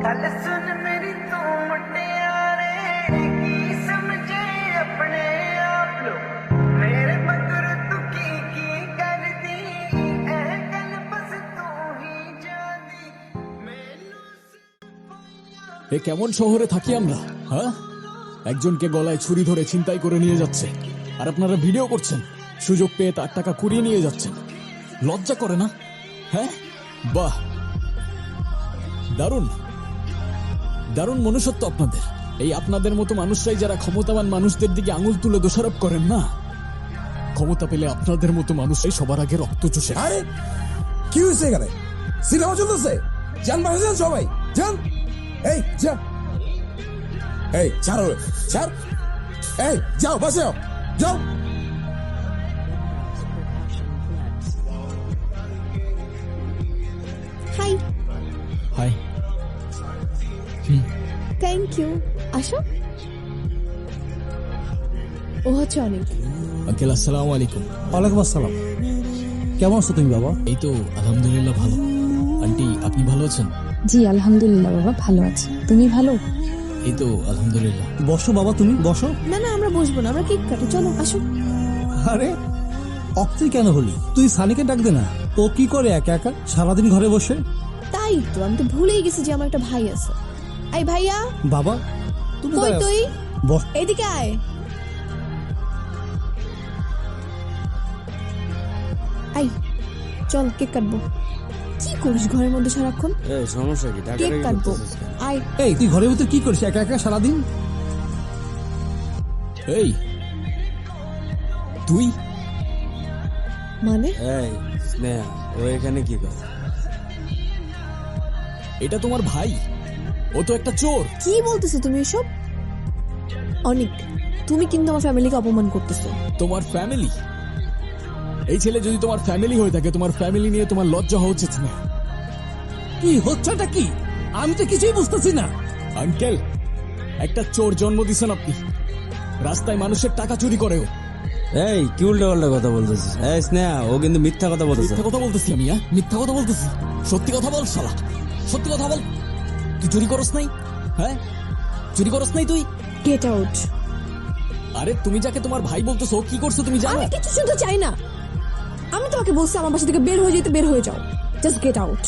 गल सुन मेरी तू मुटियारे की समझे अपने आप लो मेरे मगर तू की कर दी ए गल बस तू ही जानी मैनू এ কেমন শহরে থাকি আমরা, হ্যাঁ? একজনকে গলায় ছুরি ধরে ছিনতাই করে নিয়ে যাচ্ছে আর আপনারা ভিডিও করছেন, সুযোগ পেয়ে তার টাকা কুড়িয়ে নিয়ে যাচ্ছেন। লজ্জা করে না? হ্যাঁ, বাহ, দারুণ দারুণ মনুষ্যত্ব আপনাদের। এই আপনাদের মতো মানুষরাই যারা ক্ষমতাবান মানুষদের দিকে আঙুল তুলে দোষারোপ করেন না, ক্ষমতা পেলে আপনাদের মতো মানুষরাই সবার আগে রক্ত চুষে। আরে কি হয়েছে এখানে? সিনেমা চলতেছে, যান বাসা যান সবাই, যান। এই যা, এই ছাড়ো, ছাড়, এই যাও বাসে যাও, যাও। হাই। হাই। Thank you. আসো। ও হচ্ছে অনেক। আঙ্কেল আসসালামু আলাইকুম। ওয়ালাইকুম আসসালাম। কেমন আছো তুমি বাবা? এই তো আলহামদুলিল্লাহ ভালো। আন্টি আপনি ভালো আছেন? জি আলহামদুলিল্লাহ বাবা ভালো আছি, তুমি ভালো? এই তো আলহামদুলিল্লাহ। বসো বাবা, তুমি বসো। না না আমরা বসবো না, আমরা কেক কাটি, চলো আসো। আরে অক্তি কেন হলি? তুই সানিকে ডাক দে না, ও কি করে একা একা সারাদিন ঘরে বসে? তাই তো, আমি তো ভুলেই গেছি যে আমার একটা ভাই আছে। এই ভাইয়া, বাবা তুমি কই তুই? বস। এইদিকে আয়। আই চল কেক কাটবো। কি করিস ঘরের মধ্যে সারাক্ষণ? সমস্যা কি? কেক কাটবো, আয়। এই তুই ঘরের ভিতর কি করিস একা একা সারাদিন? এই তুই মানে এই স্নেহা, ও এখানে কি করে? এটা তোমার ভাই? ও তো একটা চোর। কি বলতেছো তুমি এসব? অনেক, তুমি কিন্তু আমার ফ্যামিলিকে অপমান করতেছো। তোমার ফ্যামিলি? এই ছেলে যদি তোমার ফ্যামিলি হয়ে থাকে, তোমার ফ্যামিলি নিয়ে তোমার লজ্জা হওয়া উচিত না। কি হচ্ছেটা কি? আমি তো কিছুই বুঝতেছি না। আঙ্কেল, একটা চোর জন্ম দিছেন আপনি। রাস্তায় মানুষের টাকা চুরি করে ও। এই কি উল্টা পাল্টা কথা বলতেছিস? এই স্নেহা, ও কিন্তু মিথ্যা কথা বলতেছে। মিথ্যা কথা বলতেছি আমি? মিথ্যা কথা বলতেছি? সত্যি কথা বল শালা, সত্যি কথা বল। তুই চুরি করস নাই? হ্যাঁ, চুরি করস নাই তুই? Get out. আরে তুমি যাকে তোমার ভাই বলতেছো, কি করছো তুমি জানো? আমি কিছু শুনতে চাই না। আমি তোমাকে বলছি আমার বাসা থেকে বের হয়ে যেতে, বের হয়ে যাও। Just get out.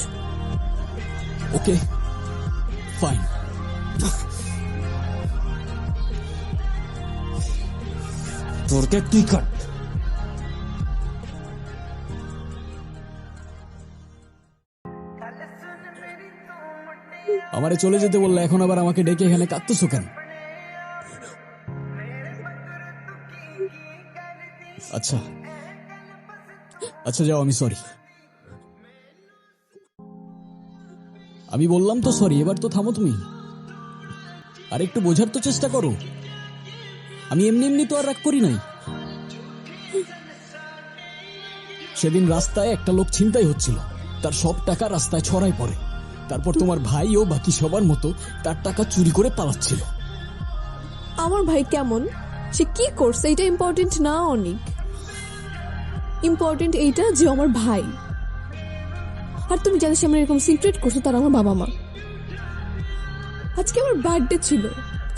Okay fine. তোর কেক তুই কাট। আমারে চলে যেতে বললে, এখন আবার আমাকে ডেকে এখানে কাঁদতেছো কেন? আচ্ছা আচ্ছা যাও, আমি সরি। আমি বললাম তো সরি, এবার তো থামো তুমি। আর একটু বোঝার তো চেষ্টা করো। আমি এমনি এমনি তো আর রাগ করি নাই। সেদিন রাস্তায় একটা লোক ছিনতাই হচ্ছিল, তার সব টাকা রাস্তায় ছড়াই পড়ে। তারপর তোমার ভাই ও বাকি সবার মতো তার টাকা চুরি করে পালাচ্ছিল। আমার ভাই কেমন, সে কি করছে এটা ইম্পর্টেন্ট না অনেক। ইম্পর্টেন্ট এইটা যে আমার ভাই। আর তুমি যাদের সামনে এরকম সিক্রেট করছো তারা আমার বাবা মা। আজকে আমার বার্থডে ছিল,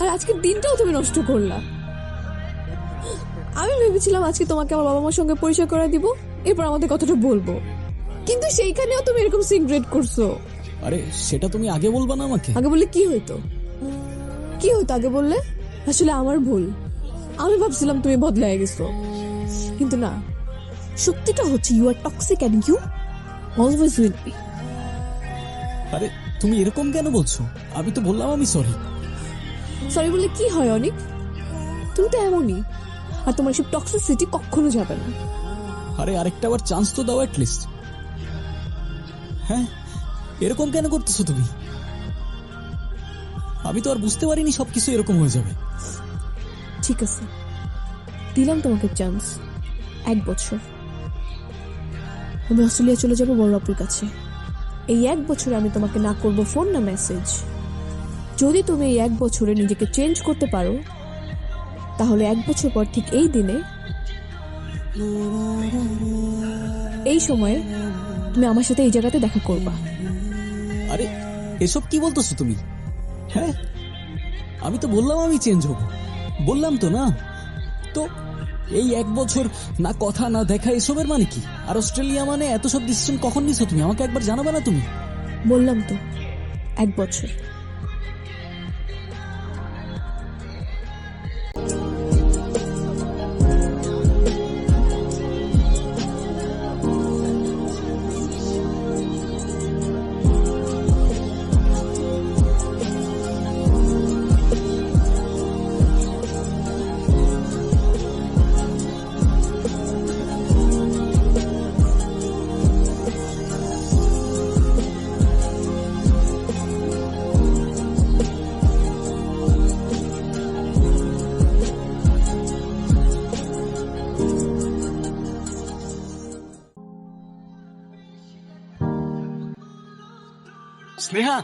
আর আজকের দিনটাও তুমি নষ্ট করলা। আমি ভেবেছিলাম আজকে তোমাকে আমার বাবা মার সঙ্গে পরিচয় করে দিব, এরপর আমাদের কথাটা বলবো, কিন্তু সেইখানেও তুমি এরকম সিক্রেট করছো। আরে সেটা তুমি আগে বলবা না আমাকে? আগে বললে কি হইতো? কি হইতো আগে বললে? আসলে আমার ভুল। আমি ভাবছিলাম তুমি বদলায় গেছো, কিন্তু না। সত্যিটা হচ্ছে you are toxic and you always will be. আরে তুমি এরকম কেন বলছো? আমি তো বললাম আমি সরি। সরি বললে কি হয় অনেক? তুমি তো এমনই, আর তোমার সব টক্সিসিটি কখনো যাবে না। আরে আরেকটা আবার চান্স তো দাও অ্যাটলিস্ট। হ্যাঁ, এরকম কেন করতেছো তুমি? আমি তো আর বুঝতে পারিনি সবকিছু এরকম হয়ে যাবে। ঠিক আছে, দিলাম তোমাকে চান্স। 1 বছর আমি অস্ট্রেলিয়া চলে যাবো বড় আপুর কাছে। এই 1 বছরে আমি তোমাকে না করবো ফোন না মেসেজ। যদি তুমি এই 1 বছরে নিজেকে চেঞ্জ করতে পারো, তাহলে 1 বছর পর ঠিক এই দিনে, এই সময়ে তুমি আমার সাথে এই জায়গাতে দেখা করবা। আরে এসব কি বলতেছো তুমি? হ্যাঁ, আমি তো বললাম আমি চেঞ্জ হব, বললাম তো না। তো এই 1 বছর না কথা না দেখা এসবের মানে কি? আর অস্ট্রেলিয়া মানে এত সব ডিসিশন কখন নিছো তুমি? আমাকে একবার জানাবে না তুমি? বললাম তো 1 বছর। স্নেহা,